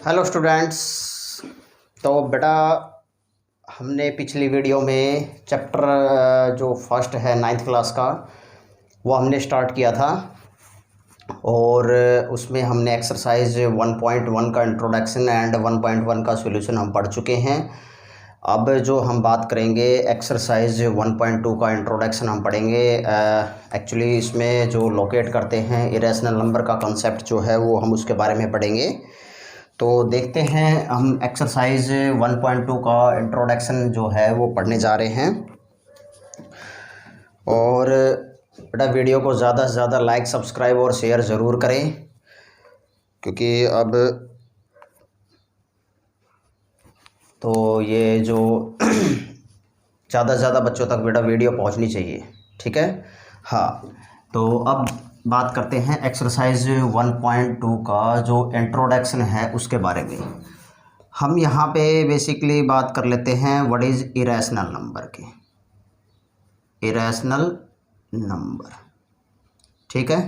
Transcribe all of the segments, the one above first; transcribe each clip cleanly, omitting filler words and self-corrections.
Hello students. तो बेटा हमने पिछली वीडियो में चैप्टर जो फर्स्ट है नाइन्थ क्लास का वो हमने स्टार्ट किया था और उसमें हमने एक्सरसाइज 1.1 का इंट्रोडक्शन एंड 1.1 का सॉल्यूशन हम पढ़ चुके हैं। अब जो हम बात करेंगे एक्सरसाइज 1.2 का इंट्रोडक्शन हम पढ़ेंगे। एक्चुअली इसमें जो लोकेट करते हैं इरेशनल नंबर का कॉन्सेप्ट जो है वो हम उसके बारे में पढ़ेंगे। तो देखते हैं हम एक्सरसाइज 1.2 का इंट्रोडक्शन जो है वो पढ़ने जा रहे हैं। और बेटा वीडियो को ज़्यादा से ज़्यादा लाइक सब्सक्राइब और शेयर ज़रूर करें, क्योंकि अब तो ये जो ज़्यादा से ज़्यादा बच्चों तक बेटा वीडियो पहुंचनी चाहिए, ठीक है। हाँ, तो अब बात करते हैं एक्सरसाइज 1.2 का जो इंट्रोडक्शन है उसके बारे में। हम यहाँ पे बेसिकली बात कर लेते हैं व्हाट इज़ इरेशनल नंबर के। इरेशनल नंबर, ठीक है।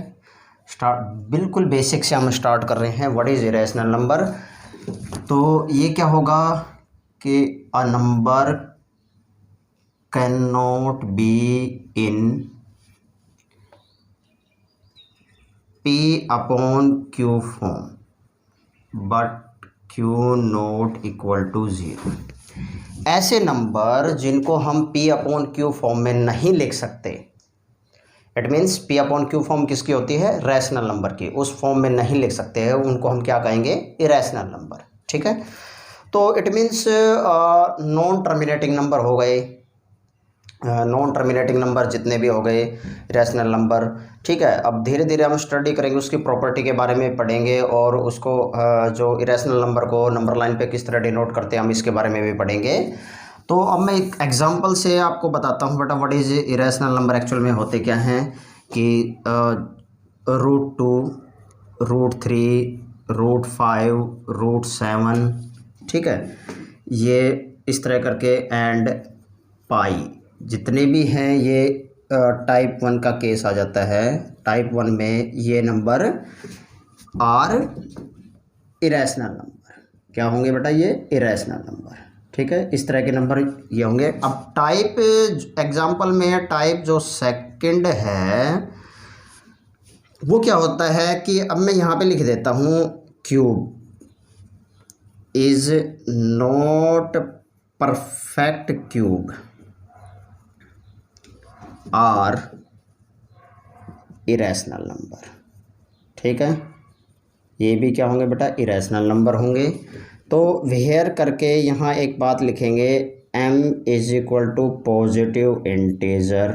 स्टार्ट बिल्कुल बेसिक से हम स्टार्ट कर रहे हैं। व्हाट इज़ इरेशनल नंबर, तो ये क्या होगा कि a number can not be in P upon Q form but Q not equal to 0। ऐसे नंबर जिनको हम P अपॉन Q फॉर्म में नहीं लिख सकते, it means P upon Q form किसकी होती है, रैशनल नंबर की, उस फॉर्म में नहीं लिख सकते हैं, उनको हम क्या कहेंगे, इरेशनल नंबर, ठीक है। तो it means non terminating number हो गए, नॉन टर्मिनेटिंग नंबर जितने भी हो गए रैशनल नंबर, ठीक है। अब धीरे धीरे हम स्टडी करेंगे, उसकी प्रॉपर्टी के बारे में पढ़ेंगे और उसको जो इरेशनल नंबर को नंबर लाइन पे किस तरह डिनोट करते हैं हम इसके बारे में भी पढ़ेंगे। तो अब मैं एक एग्जांपल से आपको बताता हूँ बेटा what is irrational number actual में होते क्या हैं कि √2, √3, √5, √7, ठीक है, ये इस तरह करके एंड पाई जितने भी हैं ये टाइप 1 का केस आ जाता है। टाइप 1 में ये नंबर आर इरेशनल नंबर क्या होंगे बेटा, ये इरेशनल नंबर, ठीक है। इस तरह के नंबर ये होंगे। अब टाइप एग्जांपल में टाइप जो सेकंड है वो क्या होता है कि अब मैं यहाँ पे लिख देता हूँ cube is not perfect cube are irrational number, ठीक है। ये भी क्या होंगे बेटा, इरेशनल नंबर होंगे। तो वेयर करके यहाँ एक बात लिखेंगे, m is equal to positive integer,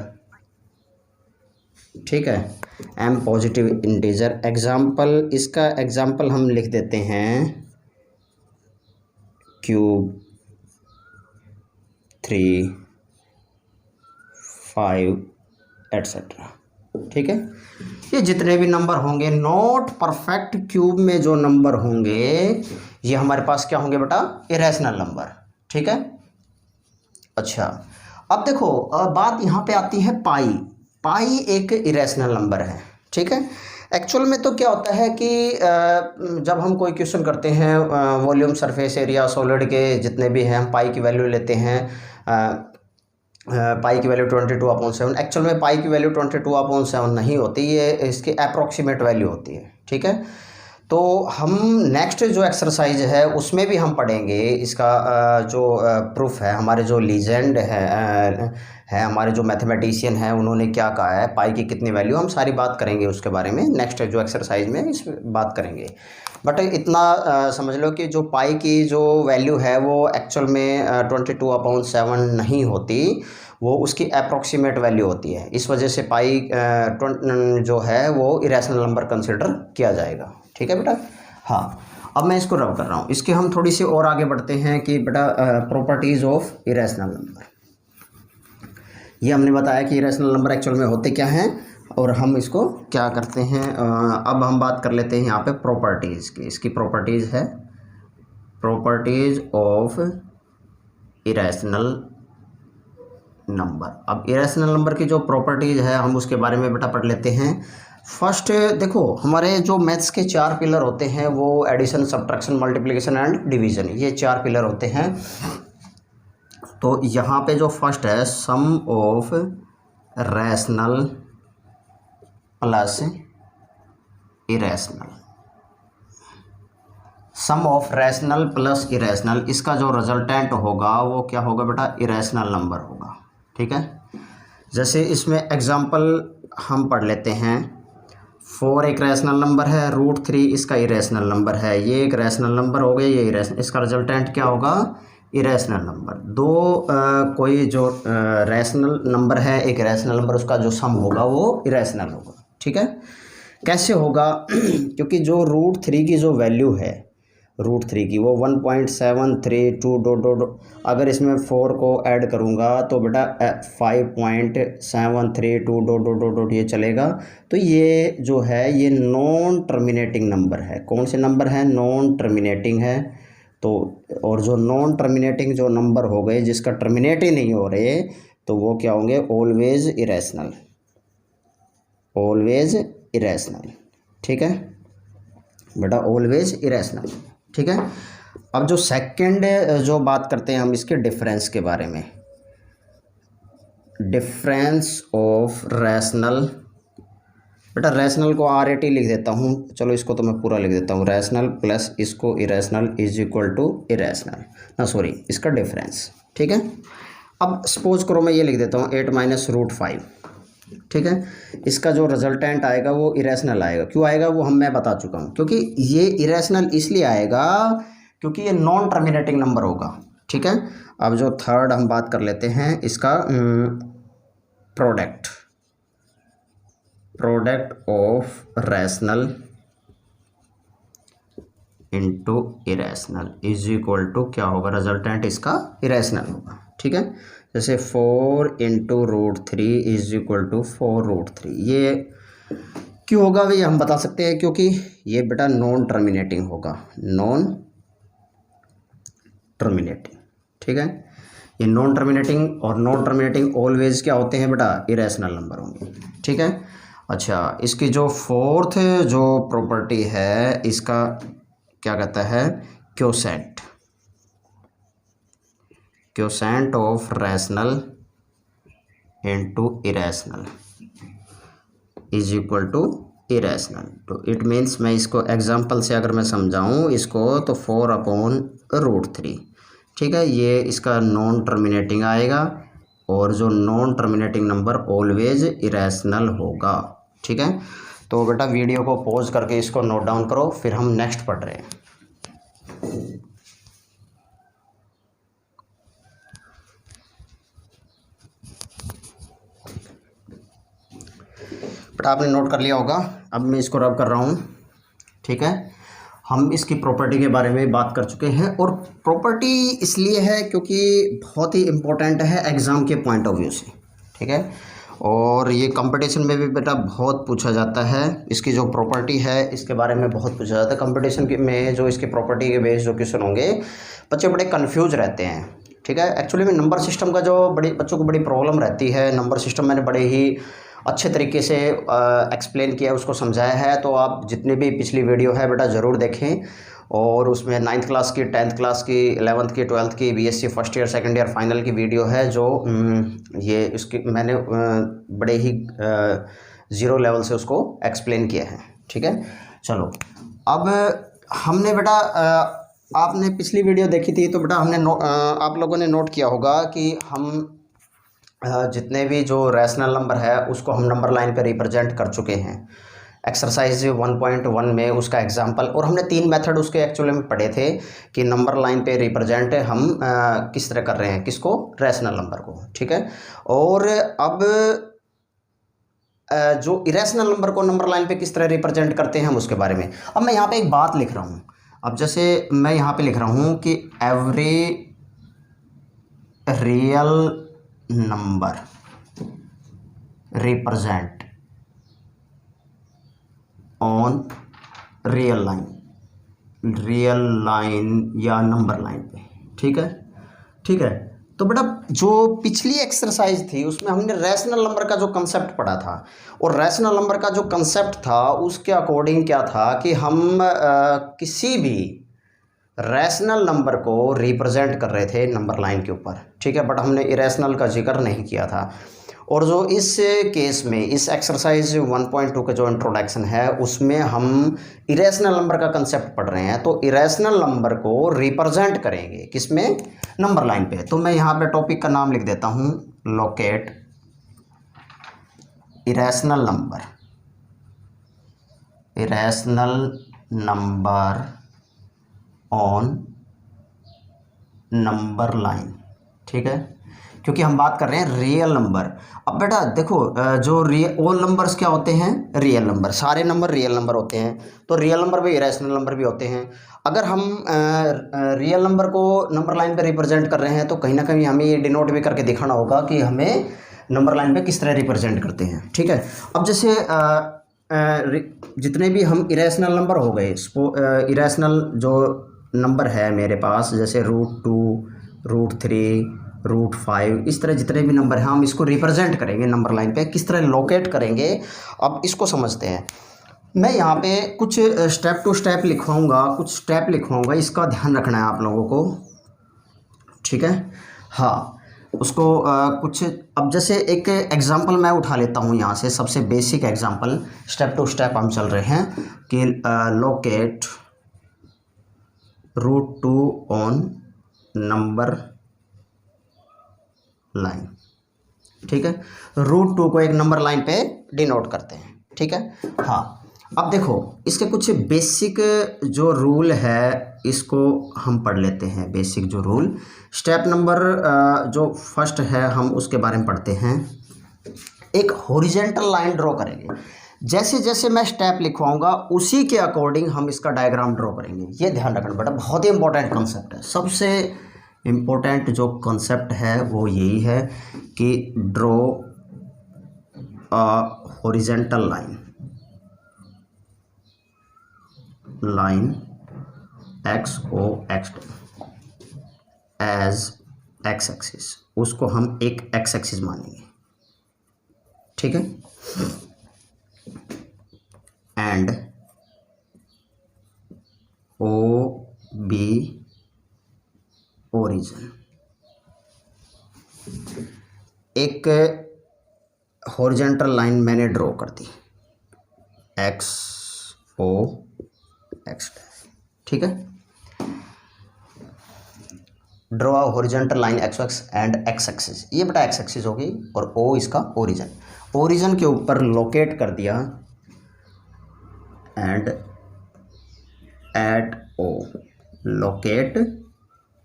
ठीक है, m पॉजिटिव इंटीजर। एग्जाम्पल, इसका एग्जाम्पल हम लिख देते हैं क्यूब 3, 5 एट्सेट्रा, ठीक है। ये जितने भी नंबर होंगे नॉट परफेक्ट क्यूब में जो नंबर होंगे ये हमारे पास क्या होंगे बेटा, इरेशनल नंबर, ठीक है। अच्छा, अब देखो बात यहाँ पे आती है पाई। पाई एक इरेशनल नंबर है, ठीक है। एक्चुअल में तो क्या होता है कि जब हम कोई क्वेश्चन करते हैं वॉल्यूम, सरफेस एरिया, सॉलिड के जितने भी हैं हम पाई की वैल्यू लेते हैं। पाई की वैल्यू 22/7। एक्चुअल में पाई की वैल्यू 22/7 नहीं होती, ये इसकी अप्रॉक्सीमेट वैल्यू होती है, ठीक है। तो हम नेक्स्ट जो एक्सरसाइज है उसमें भी हम पढ़ेंगे इसका जो प्रूफ है। हमारे जो लीजेंड है हमारे जो मैथमेटिशियन हैं उन्होंने क्या कहा है, पाई की कितनी वैल्यू, हम सारी बात करेंगे उसके बारे में नेक्स्ट जो एक्सरसाइज में इस बात करेंगे। बट इतना समझ लो कि जो पाई की जो वैल्यू है वो एक्चुअल में 22/7 नहीं होती, वो उसकी अप्रॉक्सीमेट वैल्यू होती है। इस वजह से पाई जो है वो इरेशनल नंबर कंसिडर किया जाएगा, ठीक है बेटा। हाँ, अब मैं इसको रब कर रहा हूँ, इसके हम थोड़ी सी और आगे बढ़ते हैं कि बेटा प्रॉपर्टीज़ ऑफ इरेशनल नंबर। ये हमने बताया कि इरेशनल नंबर एक्चुअल में होते क्या हैं और हम इसको क्या करते हैं। अब हम बात कर लेते हैं यहाँ पे प्रॉपर्टीज़ की। इसकी प्रॉपर्टीज़ है प्रॉपर्टीज़ ऑफ इरेशनल नंबर। अब इरेशनल नंबर की जो प्रॉपर्टीज़ है हम उसके बारे में बेटा पढ़ लेते हैं। फर्स्ट देखो, हमारे जो मैथ्स के 4 पिलर होते हैं वो addition, subtraction, multiplication and division, ये 4 पिलर होते हैं। तो यहाँ पे जो फर्स्ट है sum of rational plus irrational, sum of rational plus irrational, इसका जो रिजल्टेंट होगा वो क्या होगा बेटा, इरेशनल नंबर होगा। ठीक है, जैसे इसमें एग्जांपल हम पढ़ लेते हैं। 4 एक रैशनल नंबर है, √3 इसका इरेशनल नंबर है, ये एक रैशनल नंबर हो गया, ये इरेशनल, इसका रिजल्टेंट क्या होगा, इरेशनल नंबर। दो कोई जो रैशनल नंबर है, एक रैशनल नंबर, उसका जो सम होगा वो इरेशनल होगा। ठीक है, कैसे होगा क्योंकि जो √3 की जो वैल्यू है, √3 की वो 1.732 डॉट डॉट, अगर इसमें 4 को ऐड करूँगा तो बेटा 5.732 डॉट डॉट डॉट डॉट ये चलेगा। तो ये जो है ये नॉन टर्मिनेटिंग नंबर है। कौन से नंबर है, नॉन टर्मिनेटिंग है। तो और जो नॉन टर्मिनेटिंग जो नंबर हो गए, जिसका टर्मिनेट ही नहीं हो रहे, तो वो क्या होंगे, ऑलवेज इरेशनल, ऑलवेज इरेशनल। ठीक है बेटा, ऑलवेज इरेशनल। ठीक है, अब जो सेकंड जो बात करते हैं हम इसके डिफरेंस के बारे में, डिफरेंस ऑफ रैशनल। बेटा रैशनल को RAT लिख देता हूँ, चलो इसको तो मैं पूरा लिख देता हूँ, रैशनल प्लस इसको irrational is equal to irrational, ना सॉरी इसका डिफरेंस। ठीक है, अब सपोज करो मैं ये लिख देता हूँ 8 माइनस √5। ठीक है, इसका जो रिजल्टेंट आएगा वो इरेशनल आएगा। क्यों आएगा वो मैं बता चुका हूँ, क्योंकि ये इरेशनल इसलिए आएगा क्योंकि ये नॉन टर्मिनेटिंग नंबर होगा। ठीक है, अब जो थर्ड हम बात कर लेते हैं इसका product, product of rational into irrational is equal to क्या होगा, रिजल्टेंट इसका इरेशनल होगा। ठीक है, जैसे 4 इंटू √3 इज इक्वल टू 4√3, ये क्यों होगा भाई हम बता सकते हैं, क्योंकि ये बेटा नॉन टर्मिनेटिंग होगा, नॉन टर्मिनेटिंग। ठीक है, ये नॉन टर्मिनेटिंग और नॉन टर्मिनेटिंग ऑलवेज क्या होते हैं बेटा, इरेशनल नंबर होंगे। ठीक है, अच्छा इसकी जो फोर्थ जो प्रॉपर्टी है इसका क्या कहता है, quotient, quotient of rational into irrational is equal to irrational. तो इट मीन्स मैं इसको एग्जांपल से अगर मैं समझाऊं इसको तो 4/√3। ठीक है, ये इसका नॉन टर्मिनेटिंग आएगा और जो non terminating number always irrational होगा। ठीक है, तो बेटा वीडियो को पॉज करके इसको नोट डाउन करो, फिर हम नेक्स्ट पढ़ रहे हैं। बेटा आपने नोट कर लिया होगा, अब मैं इसको रब कर रहा हूँ। ठीक है, हम इसकी प्रॉपर्टी के बारे में बात कर चुके हैं, और प्रॉपर्टी इसलिए है क्योंकि बहुत ही इम्पोर्टेंट है एग्ज़ाम के पॉइंट ऑफ व्यू से। ठीक है, और ये कंपटीशन में भी बेटा बहुत पूछा जाता है, इसकी जो प्रॉपर्टी है इसके बारे में बहुत पूछा जाता है कंपटीशन में। जो इसकी प्रॉपर्टी के बेस जो क्वेश्चन होंगे, बच्चे बड़े कंफ्यूज रहते हैं। ठीक है, एक्चुअली में नंबर सिस्टम का जो बच्चों को बड़ी प्रॉब्लम रहती है, नंबर सिस्टम मैंने बड़े ही अच्छे तरीके से एक्सप्लेन किया है, उसको समझाया है। तो आप जितनी भी पिछली वीडियो है बेटा ज़रूर देखें, और उसमें 9th क्लास की, 10th क्लास की, 11th की, 12th की, BSc first year second year final की वीडियो है, जो ये इसकी मैंने बड़े ही ज़ीरो लेवल से उसको एक्सप्लेन किया है। ठीक है, चलो अब हमने बेटा आपने पिछली वीडियो देखी थी तो बेटा हमने आप लोगों ने नोट किया होगा कि हम जितने भी जो रैशनल नंबर है उसको हम नंबर लाइन पे रिप्रेजेंट कर चुके हैं। एक्सरसाइज 1.1 में उसका एग्जाम्पल, और हमने 3 मेथड उसके एक्चुअली में पढ़े थे कि नंबर लाइन पे रिप्रेजेंट हम किस तरह कर रहे हैं, किसको, रैशनल नंबर को। ठीक है, और अब जो इरेशनल नंबर को नंबर लाइन पे किस तरह रिप्रेजेंट करते हैं हम उसके बारे में। अब मैं यहाँ पे एक बात लिख रहा हूँ, अब जैसे मैं यहाँ पे लिख रहा हूँ कि every real number represent on real line या नंबर लाइन पे। ठीक है, ठीक है, तो बेटा जो पिछली एक्सरसाइज थी उसमें हमने रैशनल नंबर का जो कंसेप्ट पढ़ा था, और रैशनल नंबर का जो कंसेप्ट था उसके अकॉर्डिंग क्या था कि हम किसी भी रैशनल नंबर को रिप्रेजेंट कर रहे थे नंबर लाइन के ऊपर, ठीक है, बट हमने इरेशनल का जिक्र नहीं किया था। और जो इस केस में इस एक्सरसाइज 1.2 का जो इंट्रोडक्शन है उसमें हम इरेशनल नंबर का कंसेप्ट पढ़ रहे हैं, तो इरेशनल नंबर को रिप्रेजेंट करेंगे किसमें, नंबर लाइन पे। तो मैं यहाँ पे टॉपिक का नाम लिख देता हूँ, locate irrational number, irrational number on number line, ठीक है, क्योंकि हम बात कर रहे हैं रियल नंबर। अब बेटा देखो जो ऑल नंबर्स क्या होते हैं, रियल नंबर, सारे नंबर रियल नंबर होते हैं, तो रियल नंबर भी इरेशनल नंबर भी होते हैं। अगर हम रियल नंबर को नंबर लाइन पे रिप्रेजेंट कर रहे हैं तो कहीं ना कहीं हमें ये डिनोट भी करके दिखाना होगा कि हमें नंबर लाइन पे किस तरह रिप्रेजेंट करते हैं, ठीक है। अब जैसे जितने भी हम इरेशनल नंबर हो गए, इरेशनल जो नंबर है मेरे पास, जैसे √2, √3, √5, इस तरह जितने भी नंबर हैं हम इसको रिप्रेजेंट करेंगे नंबर लाइन पे, किस तरह लोकेट करेंगे। अब इसको समझते हैं। मैं यहाँ पे कुछ स्टेप टू स्टेप लिखवाऊँगा, कुछ स्टेप लिखवाऊँगा, इसका ध्यान रखना है आप लोगों को, ठीक है। हाँ, उसको कुछ, अब जैसे एक एग्जांपल मैं उठा लेता हूँ यहाँ से, सबसे basic example, step to step हम चल रहे हैं कि लोकेट √2 ऑन नंबर लाइन, ठीक है। √2 को एक नंबर लाइन पे डिनोट करते हैं, ठीक है। हाँ, अब देखो इसके कुछ बेसिक जो रूल है इसको हम पढ़ लेते हैं, बेसिक जो रूल। स्टेप नंबर जो फर्स्ट है हम उसके बारे में पढ़ते हैं। एक हॉरिजॉन्टल लाइन ड्रॉ करेंगे, जैसे जैसे मैं स्टेप लिखवाऊंगा उसी के अकॉर्डिंग हम इसका डायग्राम ड्रॉ करेंगे। ये ध्यान रखना बेटा, बहुत ही इंपॉर्टेंट कॉन्सेप्ट है। सबसे इम्पोर्टेंट जो कॉन्सेप्ट है वो यही है कि draw a horizontal line XOX as X axis, उसको हम एक एक्स एक्सिस मानेंगे, ठीक है। एंड OB ओरिजिन, एक हॉरिजॉन्टल लाइन मैंने ड्रॉ कर दी XOX, ठीक है। Draw horizontal line XOX and X axis, ये बेटा एक्स एक्सिस होगी और O इसका ओरिजिन, ओरिजिन के ऊपर लोकेट कर दिया एंड एट O लोकेट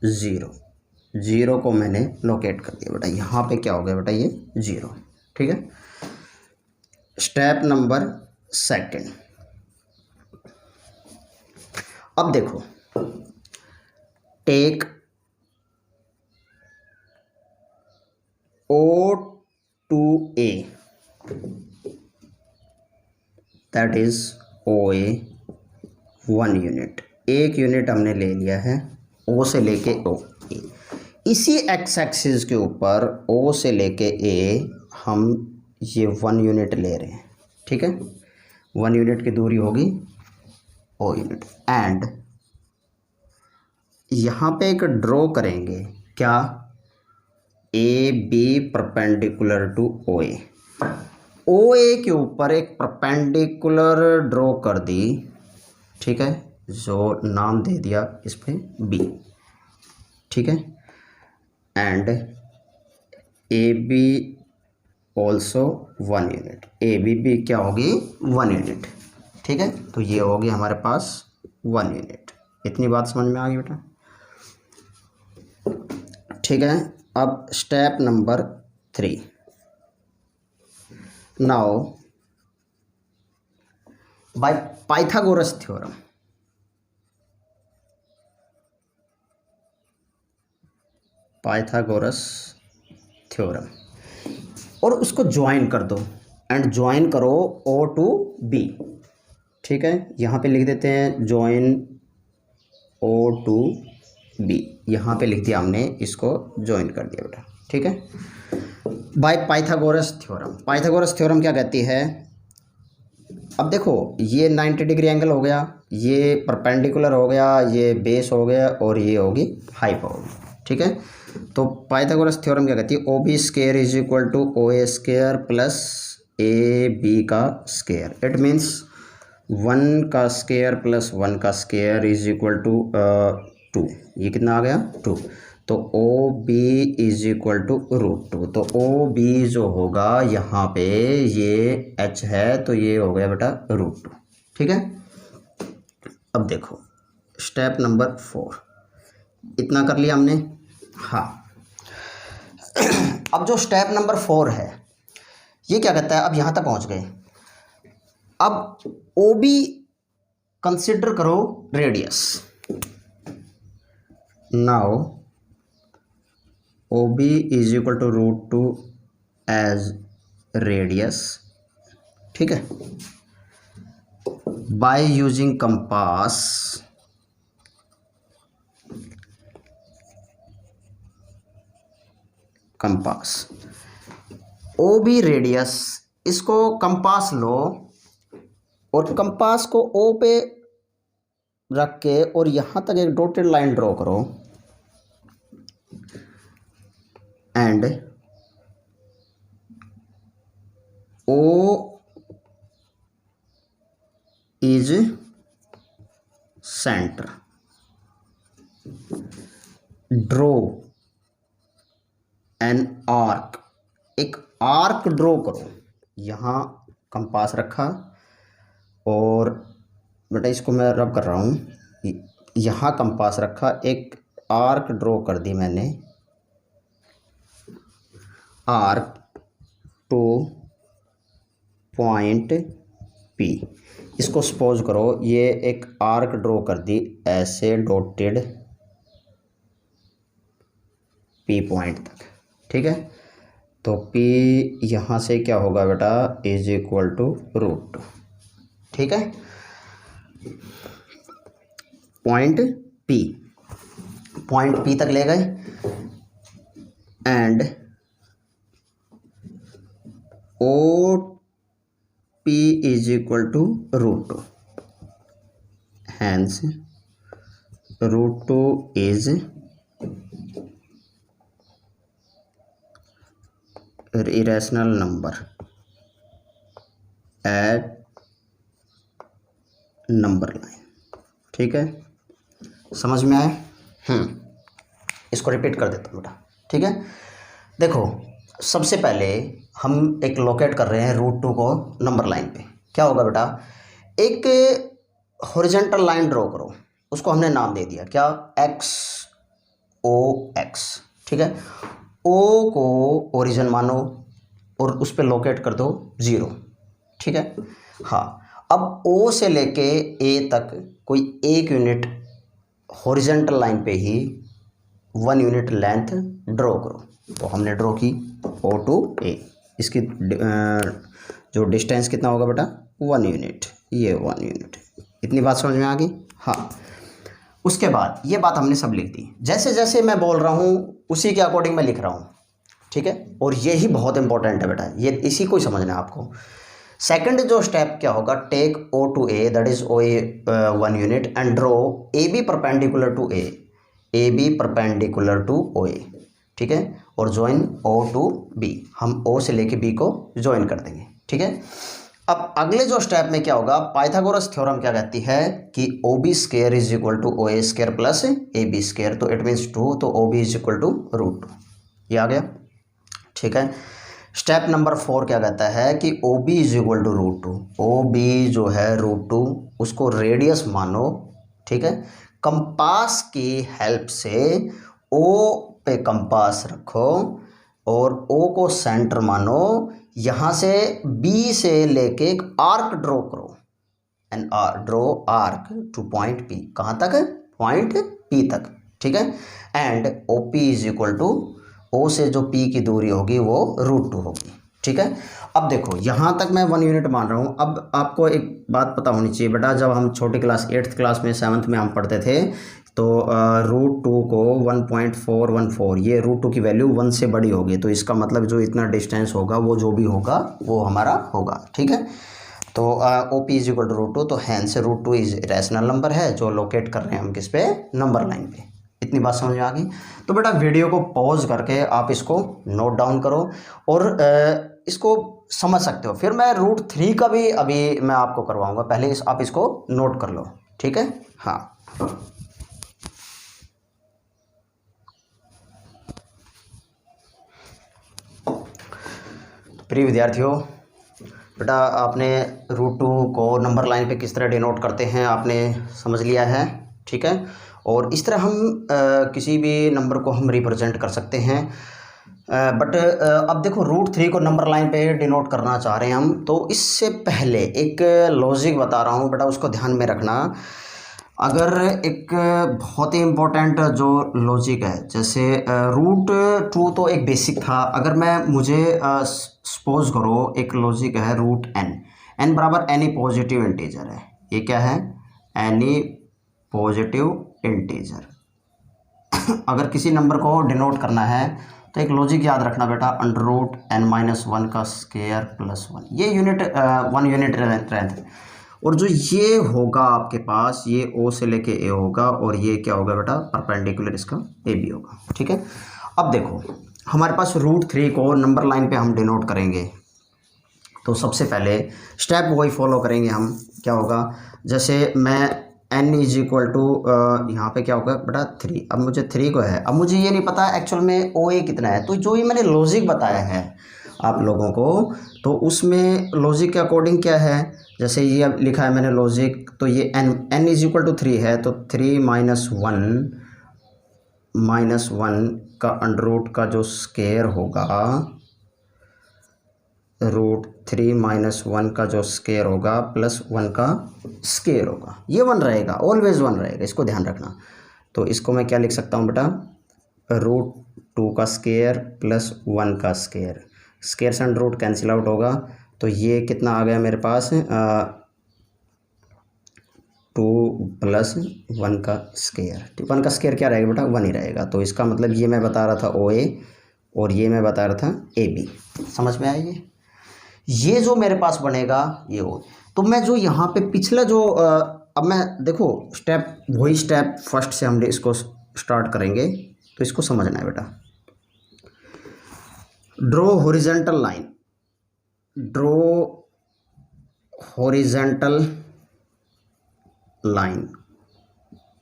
0 को मैंने लोकेट कर दिया बेटा, यहाँ पे क्या हो गया बेटा, ये 0, ठीक है। स्टेप नंबर सेकंड, अब देखो, take O to A, that is OA 1 unit, एक यूनिट हमने ले लिया है O से लेके O। इसी एक्स एक्सिस के ऊपर O से लेके A हम ये 1 यूनिट ले रहे हैं, ठीक है। 1 यूनिट की दूरी होगी O यूनिट, एंड यहाँ पे एक ड्रॉ करेंगे क्या, AB perpendicular to OA, OA के ऊपर एक परपेंडिकुलर ड्रॉ कर दी, ठीक है, जो नाम दे दिया इस पे B, ठीक है। And AB also 1 unit, AB भी क्या होगी, 1 यूनिट, ठीक है। तो ये होगी हमारे पास 1 यूनिट। इतनी बात समझ में आ गई बेटा, ठीक है। अब step number 3, now bye Pythagoras theorem, Pythagoras theorem, और उसको ज्वाइन कर दो एंड ज्वाइन करो O to B, ठीक है। यहाँ पे लिख देते हैं ज्वाइन O to बी, यहाँ पे लिख दिया हमने, इसको ज्वाइन कर दिया बेटा, ठीक है। Bye Pythagoras theorem, Pythagoras theorem क्या कहती है, अब देखो ये 90 डिग्री एंगल हो गया, ये परपेंडिकुलर हो गया, ये बेस हो गया और ये होगी हाइपोटेन्यूज, ठीक है। तो पाइथागोरस थ्योरम क्या कहती है, O B square is equal to O A square plus A B का स्क्वायर। इट मीन्स 1 का स्क्वायर प्लस 1 का स्क्वायर इज इक्वल टू 2। ये कितना आ गया 2। तो O B is equal to √2। तो ओ बी जो होगा यहाँ पे ये h है तो ये हो गया बेटा √2, ठीक है। अब देखो स्टेप नंबर 4, इतना कर लिया हमने। हाँ अब जो स्टेप नंबर 4 है ये क्या कहता है, अब यहाँ तक पहुँच गए। अब ओ बी कंसिडर करो radius. Now O B is equal to √2 as radius, ठीक है। By using compass O B radius, इसको कंपास लो और कंपास को ओ पे रख के और यहाँ तक एक डॉटेड लाइन ड्रॉ करो and O is centre. Draw an arc, एक आर्क ड्रॉ करो। यहाँ कंपास रखा और बेटा इसको मैं रब कर रहा हूँ, यहाँ कंपास रखा, एक आर्क ड्रॉ कर दी मैंने, आर्क टू पॉइंट पी। इसको सपोज करो ये एक आर्क ड्रॉ कर दी ऐसे डॉटेड पी पॉइंट तक, ठीक है। तो पी यहाँ से क्या होगा बेटा इज इक्वल टू √2, ठीक है। पॉइंट पी तक ले गए and O P is equal to √2, hence √2 is irrational number at number line, ठीक है। समझ में आया? इसको रिपीट कर देता हूँ बेटा, ठीक है। देखो सबसे पहले हम एक लोकेट कर रहे हैं √2 को नंबर लाइन पे। क्या होगा बेटा, एक हॉरिजॉन्टल लाइन ड्रॉ करो, उसको हमने नाम दे दिया क्या, XOX, ठीक है। O को ओरिजिन मानो और उस पर लोकेट कर दो 0, ठीक है। हाँ अब O से लेके A तक कोई एक यूनिट हॉरिजॉन्टल लाइन पे ही 1 यूनिट लेंथ ड्रॉ करो। तो हमने ड्रॉ की O to A, इसकी जो डिस्टेंस कितना होगा बेटा 1 यूनिट, ये 1 यूनिट। इतनी बात समझ में आ गई? हाँ। उसके बाद ये बात हमने सब लिख दी, जैसे जैसे मैं बोल रहा हूँ उसी के अकॉर्डिंग मैं लिख रहा हूँ, ठीक है। और यही बहुत इंपॉर्टेंट है बेटा, ये इसी को ही समझना है आपको। सेकंड जो स्टेप क्या होगा, take O to A that is OA 1 unit and draw AB perpendicular to A, AB perpendicular to OA, ठीक है। और ज्वाइन O to B, हम O से लेके B को ज्वाइन कर देंगे, ठीक है। अब अगले जो स्टेप में क्या होगा, पाइथागोरस थ्योरम क्या कहती है कि OB square is equal to OA square plus AB square, तो इट मीन्स 2, तो OB इज इक्वल टू √2। ये आ गया, ठीक है। स्टेप नंबर 4 क्या कहता है कि OB is equal to √2। OB जो है √2 उसको रेडियस मानो, ठीक है। कंपास की हेल्प से O पे कंपास रखो और O को सेंटर मानो, यहाँ से B से लेके एक आर्क ड्रॉ करो and draw arc to point P, कहाँ तक, पॉइंट P तक, ठीक है। And OP is equal to O से जो P की दूरी होगी वो √2 होगी, ठीक है। अब देखो यहाँ तक मैं 1 यूनिट मान रहा हूँ। अब आपको एक बात पता होनी चाहिए बेटा, जब हम छोटी क्लास 8th क्लास में 7th में हम पढ़ते थे तो √2 को 1.414, ये √2 की वैल्यू 1 से बड़ी होगी, तो इसका मतलब जो इतना डिस्टेंस होगा वो जो भी होगा वो हमारा होगा। ठीक है, तो OP इज इक्वल टू √2, तो हैंस √2 इज रैशनल नंबर है जो लोकेट कर रहे हैं हम किस पे, नंबर लाइन पे। इतनी बात समझ में आ गई। तो बेटा वीडियो को पॉज करके आप इसको नोट डाउन करो और इसको समझ सकते हो। फिर मैं √3 का भी अभी मैं आपको करवाऊंगा, पहले आप इसको नोट कर लो। ठीक है, हाँ। प्रिय विद्यार्थियों, बेटा आपने √2 को नंबर लाइन पे किस तरह डिनोट करते हैं आपने समझ लिया है। ठीक है, और इस तरह हम किसी भी नंबर को हम रिप्रेजेंट कर सकते हैं। बट अब देखो √3 को नंबर लाइन पे डिनोट करना चाह रहे हैं हम, तो इससे पहले एक लॉजिक बता रहा हूँ बेटा, उसको ध्यान में रखना। अगर एक बहुत ही इम्पोर्टेंट जो लॉजिक है, जैसे √2 तो एक बेसिक था। अगर मुझे सपोज करो एक लॉजिक है √n बराबर एनी पॉजिटिव इंटीजर है। ये क्या है, एनी पॉजिटिव इंटीजर। अगर किसी नंबर को डिनोट करना है तो एक लॉजिक याद रखना बेटा, √n-1 का स्क्वायर प्लस 1, ये यूनिट 1 यूनिट रहता है। और जो ये होगा आपके पास, ये O से लेके A होगा, और ये क्या होगा बेटा, परपेंडिकुलर इसका AB होगा। ठीक है, अब देखो हमारे पास √3 को नंबर लाइन पे हम डिनोट करेंगे, तो सबसे पहले स्टेप वही फॉलो करेंगे हम। क्या होगा, जैसे मैं n इज इक्वल टू यहाँ पे क्या होगा बेटा 3। अब मुझे 3 को है, अब मुझे ये नहीं पता एक्चुअल में OA कितना है, तो जो ये मैंने लॉजिक बताया है आप लोगों को, तो उसमें लॉजिक के अकॉर्डिंग क्या है, जैसे ये अब लिखा है मैंने लॉजिक, तो ये n इज इक्वल टू 3 है, तो 3 - 1 का अंडर का जो स्क्वायर होगा, √3 - 1 का जो स्क्वायर होगा प्लस 1 का स्क्वायर होगा, ये 1 रहेगा, ऑलवेज 1 रहेगा, इसको ध्यान रखना। तो इसको मैं क्या लिख सकता हूँ बेटा, √2 का स्क्वायर प्लस 1 का स्क्वायर, स्क्वायर से अंडर रूट कैंसिल आउट होगा, तो ये कितना आ गया मेरे पास, 2 + 1 का स्क्वायर। 1 का स्क्वायर क्या रहेगा बेटा, 1 ही रहेगा। तो इसका मतलब ये मैं बता रहा था OA और ये मैं बता रहा था AB। समझ में आया ये जो मेरे पास बनेगा ये हो। तो मैं जो यहाँ पे पिछला जो अब मैं देखो वही स्टेप फर्स्ट से हम इसको स्टार्ट करेंगे, तो इसको समझना है बेटा। Draw horizontal line, draw horizontal line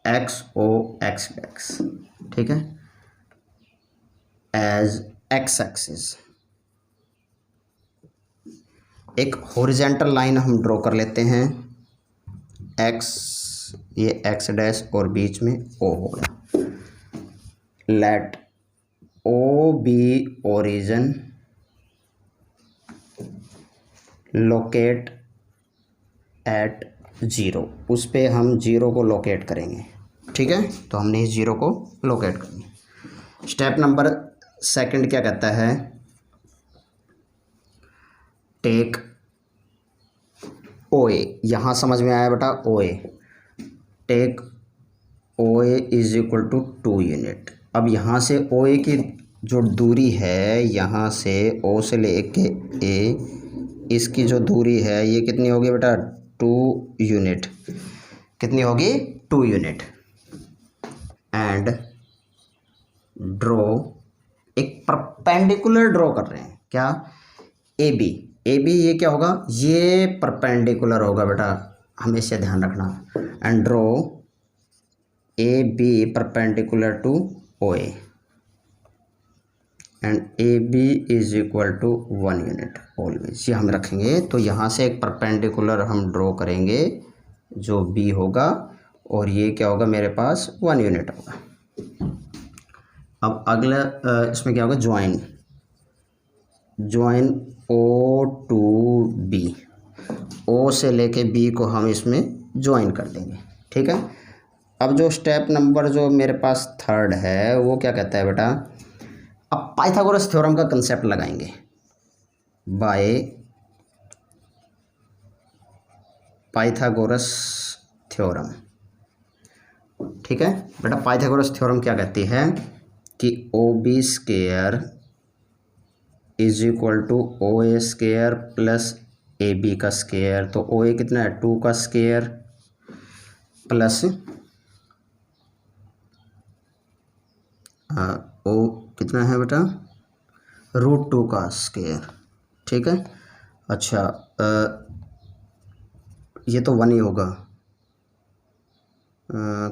XOX, ठीक है, एज X एक्सिस। एक हॉरिजॉन्टल लाइन हम ड्रॉ कर लेते हैं, X, ये X डैश और बीच में O होगा। Let O be origin locate at 0, उस पे हम 0 को लोकेट करेंगे। ठीक है, तो हमने इस 0 को लोकेट करना। स्टेप नंबर सेकंड क्या कहता है, टेक OA, यहाँ समझ में आया बेटा OA, take OA is equal to 2 unit. अब यहाँ से OA की जो दूरी है, यहाँ से O से लेके A, इसकी जो दूरी है ये कितनी होगी बेटा, 2 यूनिट। कितनी होगी, 2 यूनिट। एंड ड्रॉ, एक परपेंडिकुलर ड्रॉ कर रहे हैं, क्या, AB। ये क्या होगा, ये परपेंडिकुलर होगा बेटा, हमेशा ध्यान रखना। And draw AB perpendicular to OA and AB is equal to 1 unit always, ये हम रखेंगे। तो यहाँ से एक परपेंडिकुलर हम ड्रॉ करेंगे जो B होगा, और ये क्या होगा मेरे पास, 1 यूनिट होगा। अब अगला इसमें क्या होगा, join O to B, O से लेके B को हम इसमें ज्वाइन कर देंगे। ठीक है, अब जो स्टेप नंबर जो मेरे पास थर्ड है वो क्या कहता है बेटा, अब पाइथागोरस थ्योरम का कंसेप्ट लगाएंगे। By Pythagoras theorem. ठीक है बेटा, पाइथागोरस थ्योरम क्या कहती है कि O B square is equal to O A square plus A B का स्क्वायर। तो ओ ए कितना है 2 का स्क्वायर प्लस ओ कितना है बेटा √2 का स्क्वायर। ठीक है, अच्छा ये तो 1 ही होगा,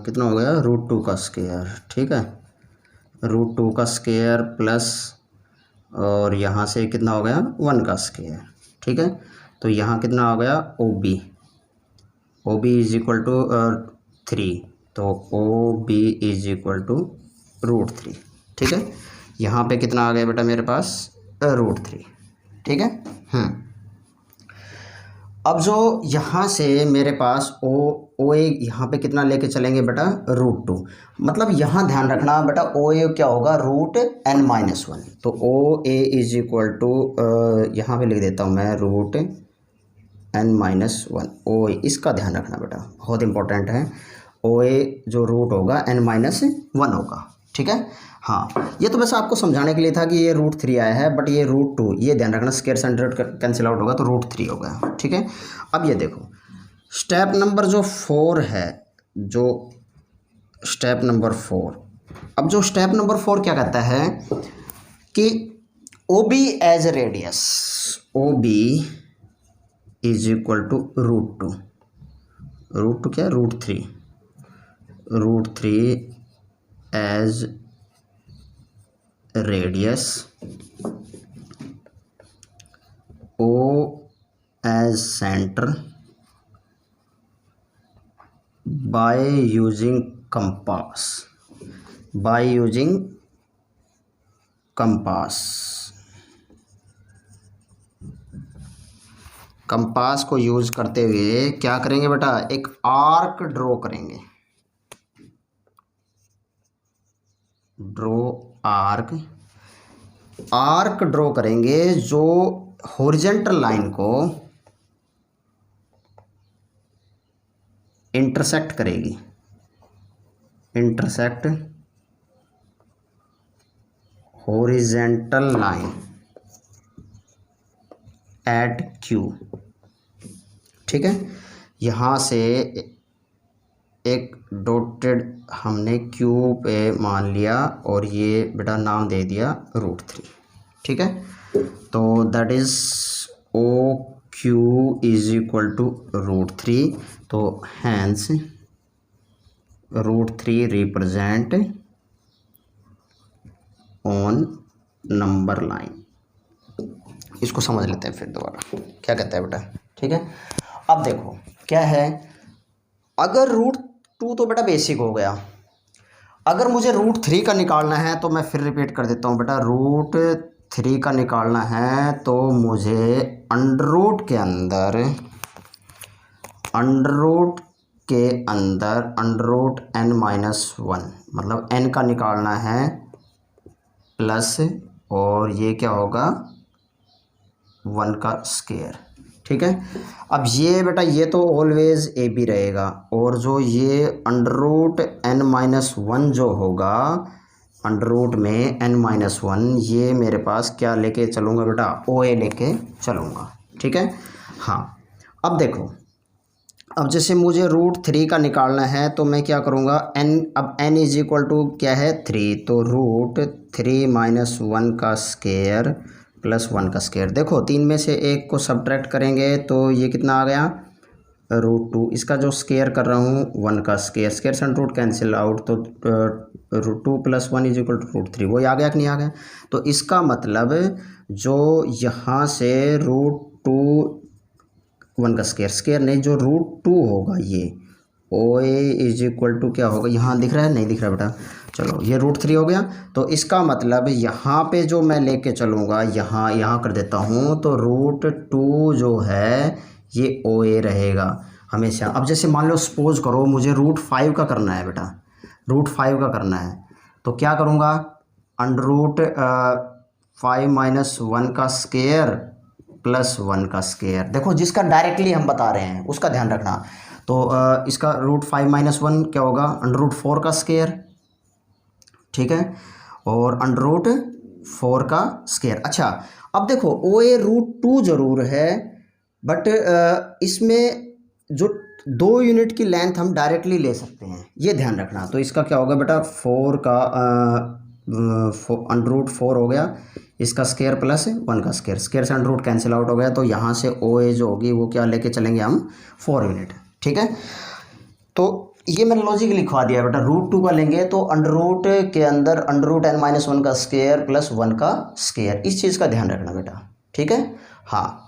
कितना हो गया √2 का स्क्वायर। ठीक है, √2 का स्क्वायर प्लस और यहाँ से कितना हो गया 1 का स्क्वायर। ठीक है, तो यहाँ कितना हो गया O B is equal to 3, तो O B is equal to √3। ठीक है, यहाँ पे कितना आ गया बेटा मेरे पास √3। ठीक है, अब जो यहाँ से मेरे पास ओ ए यहाँ पे कितना लेके चलेंगे बेटा √2। मतलब यहाँ ध्यान रखना बेटा ओ ए क्या होगा √n-1। तो O A is equal to यहाँ पे लिख देता हूँ मैं √n-1 ओ ए। इसका ध्यान रखना बेटा, बहुत इंपॉर्टेंट है। ओ ए जो रूट होगा n-1 होगा। ठीक है, हाँ ये तो बस आपको समझाने के लिए था कि ये √3 आया है, बट ये √2 ये ध्यान रखना, स्क्वायर सेंटर कैंसिल आउट होगा तो √3 हो गया। ठीक है, अब ये देखो स्टेप नंबर जो 4 है, जो स्टेप नंबर 4। अब जो स्टेप नंबर 4 क्या कहता है कि O B as radius, O B is equal to √2 क्या √3 as radius, O as centre by using compass को यूज करते हुए क्या करेंगे बेटा एक आर्क ड्रॉ करेंगे। आर्क ड्रॉ करेंगे जो हॉरिजॉन्टल लाइन को इंटरसेक्ट करेगी, हॉरिजॉन्टल लाइन एट Q। ठीक है, यहाँ से एक डॉटेड हमने Q पे मान लिया और ये बेटा नाम दे दिया √3। ठीक है, तो that is O Q is equal to √3। तो hence √3 represent on number line. इसको समझ लेते हैं फिर दोबारा क्या कहता है बेटा। ठीक है, अब देखो क्या है, अगर √2 तो बेटा बेसिक हो गया, अगर मुझे √3 का निकालना है तो मैं फिर रिपीट कर देता हूँ बेटा, √3 का निकालना है तो मुझे अंडर n-1 मतलब n का निकालना है प्लस और ये क्या होगा 1 का स्क्वायर। ठीक है, अब ये बेटा ये तो ऑलवेज ए बी रहेगा और जो ये √n-1 जो होगा अंडर में n-1 ये मेरे पास क्या लेके चलूँगा बेटा ओ ए लेके चलूँगा। ठीक है, हाँ अब देखो, अब जैसे मुझे √3 का निकालना है तो मैं क्या करूँगा अब n इज इक्वल टू क्या है 3, तो √3 - 1 का स्क्वायर प्लस 1 का स्क्वायर। देखो 3 में से एक को सब्ट्रैक्ट करेंगे तो ये कितना आ गया √2, इसका जो स्क्वायर कर रहा हूँ 1 का square centre root cancel out, तो √2 + 1 इज इक्वल टू √3। वही आ गया कि नहीं आ गया। तो इसका मतलब जो यहाँ से √2 1 का स्क्वायर नहीं, जो √2 होगा ये ओ ए इज इक्वल टू क्या होगा, यहाँ दिख रहा है नहीं दिख रहा बेटा, चलो ये √3 हो गया। तो इसका मतलब यहाँ पे जो मैं लेके चलूँगा यहाँ कर देता हूँ, तो √2 जो है ये ओ ए रहेगा हमेशा। अब जैसे मान लो सपोज करो मुझे √5 का करना है बेटा, √5 का करना है तो क्या करूँगा √5 - 1 का स्क्वायर प्लस 1 का स्क्वायर। देखो जिसका डायरेक्टली हम बता रहे हैं उसका ध्यान रखना। तो इसका √5 - 1 क्या होगा, √4 का स्क्वायर, ठीक है, और √4 का स्क्वायर। अच्छा अब देखो OA √2 ज़रूर है, बट इसमें जो 2 यूनिट की लेंथ हम डायरेक्टली ले सकते हैं, ये ध्यान रखना। तो इसका क्या होगा बेटा, 4 का √4 हो गया, इसका स्क्वायर प्लस 1 का स्क्वायर, स्क्वायर से √ कैंसिल आउट हो गया। तो यहाँ से OA जो होगी वो क्या लेके चलेंगे हम, 4 यूनिट, ठीक है। तो ये मैंने लॉजिक लिखवा दिया बेटा, √2 का लेंगे तो √ के अंदर √n - 1 का स्क्वायर प्लस 1 का स्क्वायर, इस चीज़ का ध्यान रखना बेटा, ठीक है। हाँ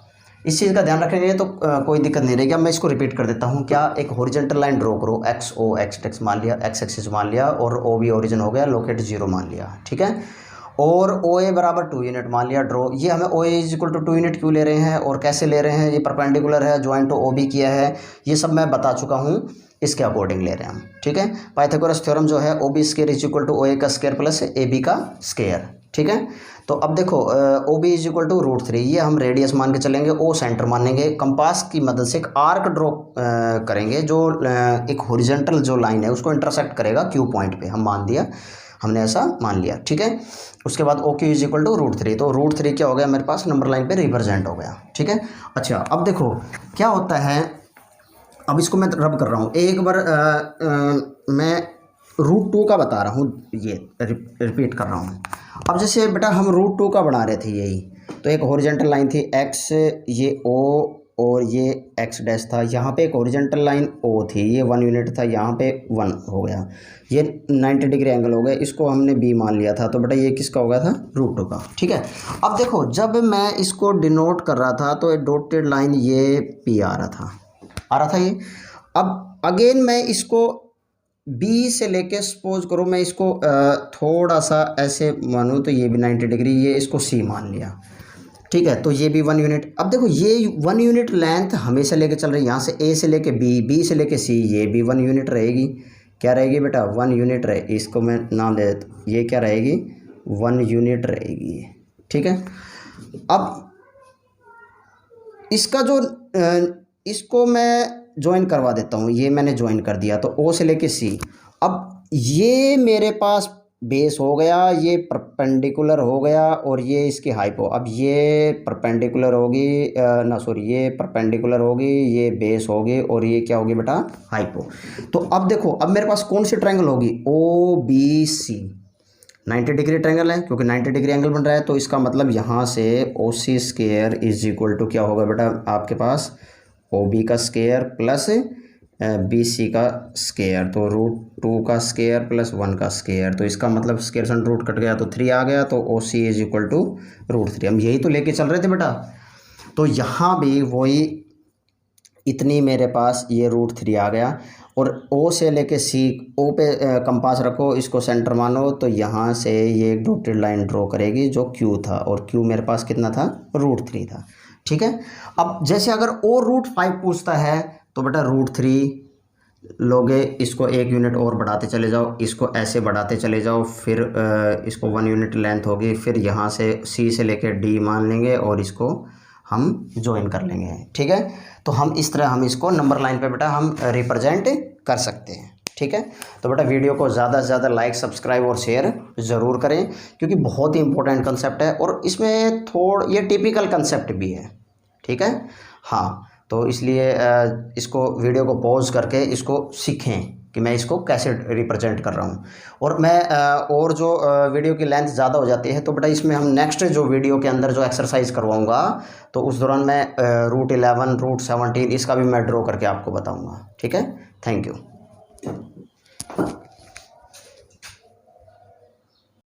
इस चीज़ का ध्यान रखेंगे तो कोई दिक्कत नहीं रहेगी। अब मैं इसको रिपीट कर देता हूँ। क्या, एक हॉरिजॉन्टल लाइन ड्रॉ करो, x मान लिया, x एक्सिस मान लिया, और OB ओरिजिन हो गया, लोकेट 0 मान लिया, ठीक है। और OA बराबर 2 यूनिट मान लिया ड्रॉ। ये हमें OA = 2 यूनिट क्यों ले रहे हैं और कैसे ले रहे हैं, ये परपेंडिकुलर है, ज्वाइंट टू OB किया है, ये सब मैं बता चुका हूँ, इसके अकॉर्डिंग ले रहे हैं हम, ठीक है। पाइथागोरस थ्योरम जो है OB² = OA का स्क्वायर प्लस AB का स्क्वायर, ठीक है। तो अब देखो OB = √3, ये हम रेडियस मान के चलेंगे, O सेंटर मानेंगे, कंपास की मदद से एक आर्क ड्रॉ करेंगे जो एक हॉरिजॉन्टल जो लाइन है उसको इंटरसेक्ट करेगा Q पॉइंट पे, हम मान दिया, हमने ऐसा मान लिया, ठीक है। उसके बाद OQ = √3, तो √3 क्या हो गया मेरे पास, नंबर लाइन पे रिप्रेजेंट हो गया, ठीक है। अच्छा अब देखो क्या होता है, अब इसको मैं रब कर रहा हूँ एक बार, मैं √2 का बता रहा हूँ, ये रिपीट कर रहा हूँ। अब जैसे बेटा हम √2 का बना रहे थे यही, तो एक हॉरिजॉन्टल लाइन थी x, ये O और ये x' था, यहाँ पे एक हॉरिजॉन्टल लाइन O थी, ये 1 यूनिट था, यहाँ पे 1 हो गया, ये 90 डिग्री एंगल हो गया, इसको हमने B मान लिया था, तो बेटा ये किसका हो गया था, √2 का, ठीक है। अब देखो जब मैं इसको डिनोट कर रहा था तो ये डॉटेड लाइन ये P आ रहा था ये। अब अगेन मैं इसको B से लेके सपोज करो मैं इसको थोड़ा सा ऐसे मानूँ तो ये भी 90 डिग्री, ये इसको C मान लिया, ठीक है। तो ये भी 1 यूनिट। अब देखो ये 1 यूनिट लेंथ हमेशा लेके चल रही है, यहाँ से A से लेके B से लेके C, ये भी 1 यूनिट रहेगी। क्या रहेगी बेटा, 1 यूनिट रहे, इसको मैं नाम दे देता हूँ, ये क्या रहेगी, 1 यूनिट रहेगी, ठीक है। अब इसका जो इसको मैं ज्वाइन करवा देता हूँ, ये मैंने ज्वाइन कर दिया, तो O से लेके C। अब ये मेरे पास बेस हो गया, ये परपेंडिकुलर हो गया, और ये इसकी हाइपो। अब ये परपेंडिकुलर होगी ये परपेंडिकुलर होगी, ये बेस होगी, और ये क्या होगी बेटा, हाइपो। तो अब देखो अब मेरे पास कौन सी ट्रायंगल होगी, OBC, 90 डिग्री ट्रायंगल है, क्योंकि 90 डिग्री एंगल बन रहा है, तो इसका मतलब यहाँ से OC² = क्या होगा बेटा, आपके पास OB का स्क्वायर प्लस BC का स्क्वायर, तो √2 का स्क्वायर प्लस 1 का स्क्वायर, तो इसका मतलब स्क्वायर से रूट कट गया तो 3 आ गया, तो OC = √3। हम यही तो लेके चल रहे थे बेटा, तो यहाँ भी वही इतनी मेरे पास ये √3 आ गया, और O से लेके C, O पे कंपास रखो, इसको सेंटर मानो, तो यहाँ से ये एक डॉटेड लाइन ड्रॉ करेगी जो Q था, और Q मेरे पास कितना था, √3 था, ठीक है। अब जैसे अगर O √5 पूछता है तो बेटा √3 लोगे, इसको 1 यूनिट और बढ़ाते चले जाओ, इसको ऐसे बढ़ाते चले जाओ, फिर इसको 1 यूनिट लेंथ होगी, फिर यहाँ से C से लेके D मान लेंगे और इसको हम ज्वाइन कर लेंगे, ठीक है। तो हम इस तरह हम इसको नंबर लाइन पे बेटा हम रिप्रेजेंट कर सकते हैं, ठीक है। तो बेटा वीडियो को ज़्यादा से ज़्यादा लाइक, सब्सक्राइब और शेयर ज़रूर करें, क्योंकि बहुत ही इंपॉर्टेंट कंसेप्ट है, और इसमें ये टिपिकल कंसेप्ट भी है, ठीक है। हाँ तो इसलिए इसको वीडियो को पॉज करके इसको सीखें कि मैं इसको कैसे रिप्रेजेंट कर रहा हूँ। और मैं और जो वीडियो की लेंथ ज़्यादा हो जाती है तो बेटा इसमें हम नेक्स्ट जो वीडियो के अंदर जो एक्सरसाइज करवाऊँगा तो उस दौरान मैं √11, √17 इसका भी मैं ड्रॉ करके आपको बताऊँगा, ठीक है। Thank you.